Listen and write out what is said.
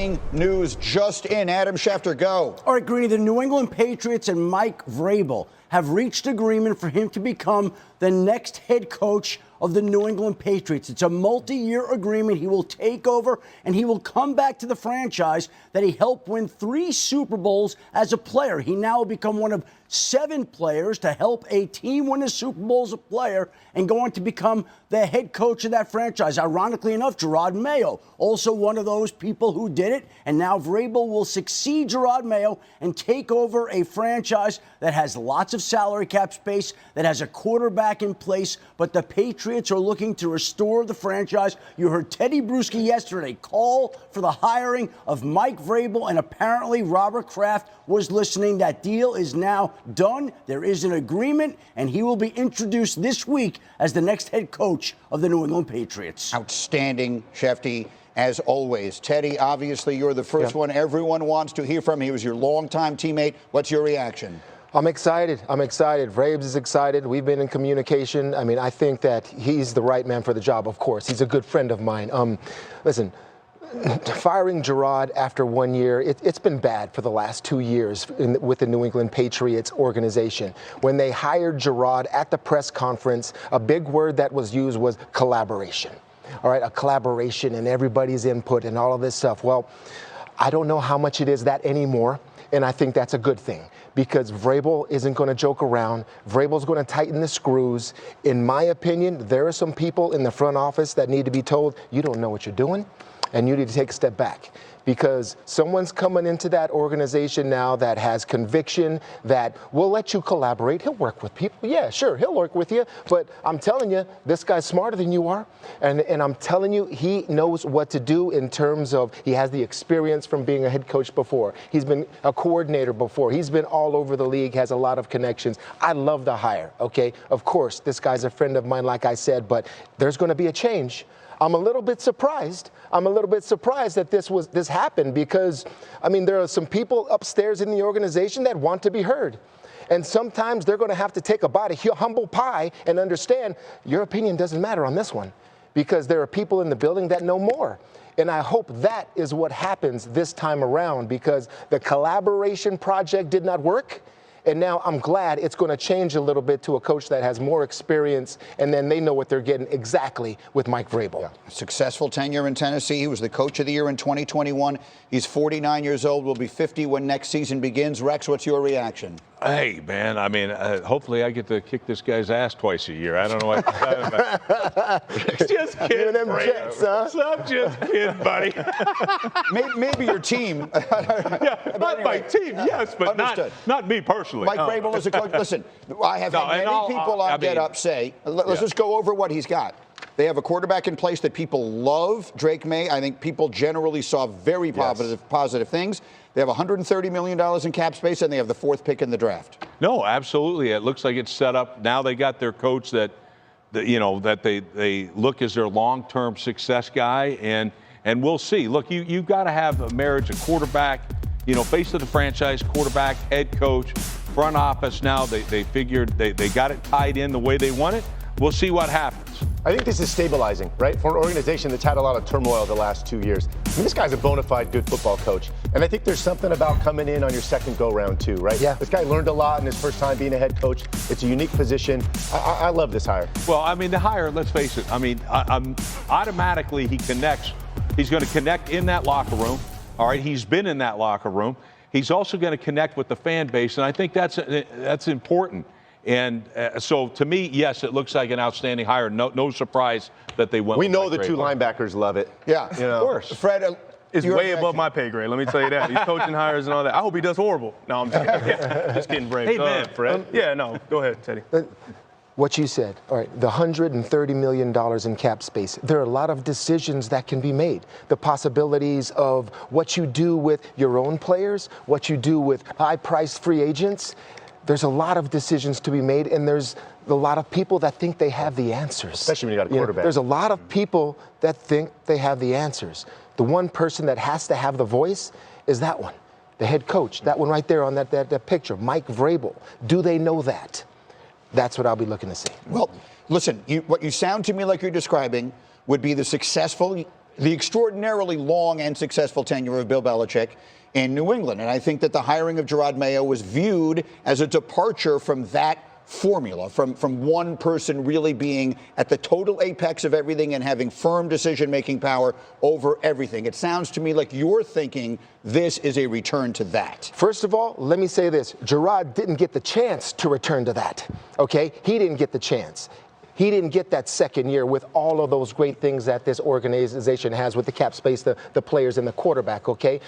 News just in. Adam Schefter, go. All right, Greeny, the New England Patriots and Mike Vrabel have reached agreement for him to become the next head coach of the New England Patriots. It's a multi-year agreement. He will take over, and he will come back to the franchise that he helped win 3 Super Bowls as a player. He now will become one of 7 players to help a team win a Super Bowl as a player and going to become the head coach of that franchise. Ironically enough, Gerard Mayo, also one of those people who did it, and now Vrebel will succeed Gerard Mayo and take over a franchise that has lots of salary cap space, that has a quarterback in place, but the Patriots are looking to restore the franchise. You heard Teddy Bruschi yesterday call for the hiring of Mike Vrabel, and apparently Robert Kraft was listening. That deal is now done. There is an agreement, and he will be introduced this week as the next head coach of the New England Patriots. Outstanding, Shefty, as always. Teddy, obviously you're the first one everyone wants to hear from. He was your longtime teammate. What's your reaction? I'm excited. Vrabes is excited. We've been in communication. I mean, I think that he's the right man for the job, of course. He's a good friend of mine. Listen, firing Gerard after 1 year, it's been bad for the last 2 years with the New England Patriots organization. When they hired Gerard at the press conference, a big word that was used was collaboration. All right, a collaboration and everybody's input and all of this stuff. Well, I don't know how much it is that anymore, and I think that's a good thing because Vrabel isn't going to joke around. Vrabel's going to tighten the screws. In my opinion, there are some people in the front office that need to be told, you don't know what you're doing, and you need to take a step back because someone's coming into that organization now that has conviction, that will let you collaborate. He'll work with people. Yeah, sure, he'll work with you. But I'm telling you, this guy's smarter than you are. And I'm telling you, he knows what to do in terms of he has the experience from being a head coach before. He's been a coordinator before. He's been all over the league, has a lot of connections. I love the hire, okay? Of course, this guy's a friend of mine, like I said, but there's going to be a change. I'm a little bit surprised. That this happened because, I mean, there are some people upstairs in the organization that want to be heard. And sometimes they're going to have to take a bite of humble pie and understand your opinion doesn't matter on this one because there are people in the building that know more. And I hope that is what happens this time around because the collaboration project did not work. And now I'm glad it's going to change a little bit to a coach that has more experience, and then they know what they're getting exactly with Mike Vrabel. Yeah. Successful tenure in Tennessee. He was the coach of the year in 2021. He's 49 years old, will be 50 when next season begins. Rex, what's your reaction? Hey, man, I mean, hopefully I get to kick this guy's ass twice a year. I don't know what you're talking about. Just kidding, them jets, huh? I'm just kidding, buddy. Maybe your team. Yeah, not anyway, my team, yes, but not me personally. Mike Vrabel is a coach. Listen, I have had many people on Get Up say, let's just go over what he's got. They have a quarterback in place that people love, Drake May. I think people generally saw very positive things. They have $130 million in cap space, and they have the 4th pick in the draft. No, absolutely. It looks like it's set up. Now they got their coach that they look as their long-term success guy, and we'll see. Look, you've got to have a marriage of quarterback, face of the franchise, quarterback, head coach, front office. Now they figured they got it tied in the way they want it. We'll see what happens. I think this is stabilizing, right? For an organization that's had a lot of turmoil the last 2 years. I mean, this guy's a bona fide good football coach. And I think there's something about coming in on your second go-round, too, right? Yeah. This guy learned a lot in his first time being a head coach. It's a unique position. I love this hire. Well, I mean, the hire, let's face it, I mean, automatically he connects. He's going to connect in that locker room. All right, he's been in that locker room. He's also going to connect with the fan base, and I think that's important. And so, to me, yes, it looks like an outstanding hire. No surprise that they went. We know the 2 linebackers love it. Yeah, of course. Fred, it's way above my pay grade. Let me tell you that. He's coaching hires and all that. I hope he does horrible. No, I'm just kidding, Brave. Hey, man, Fred. Yeah, no, go ahead, Teddy. What you said, all right, the $130 million in cap space, there are a lot of decisions that can be made. The possibilities of what you do with your own players, what you do with high-priced free agents. There's a lot of decisions to be made, and there's a lot of people that think they have the answers. Especially when you got a quarterback. There's a lot of people that think they have the answers. The one person that has to have the voice is that one, the head coach, that one right there on that picture, Mike Vrabel. Do they know that? That's what I'll be looking to see. Well, listen, what you sound to me like you're describing would be the successful the extraordinarily long and successful tenure of Bill Belichick in New England. And I think that the hiring of Gerard Mayo was viewed as a departure from that formula, from one person really being at the total apex of everything and having firm decision-making power over everything. It sounds to me like you're thinking this is a return to that. First of all, let me say this. Gerard didn't get the chance to return to that, okay? He didn't get the chance. He didn't get that second year with all of those great things that this organization has with the cap space, the players, and the quarterback, okay?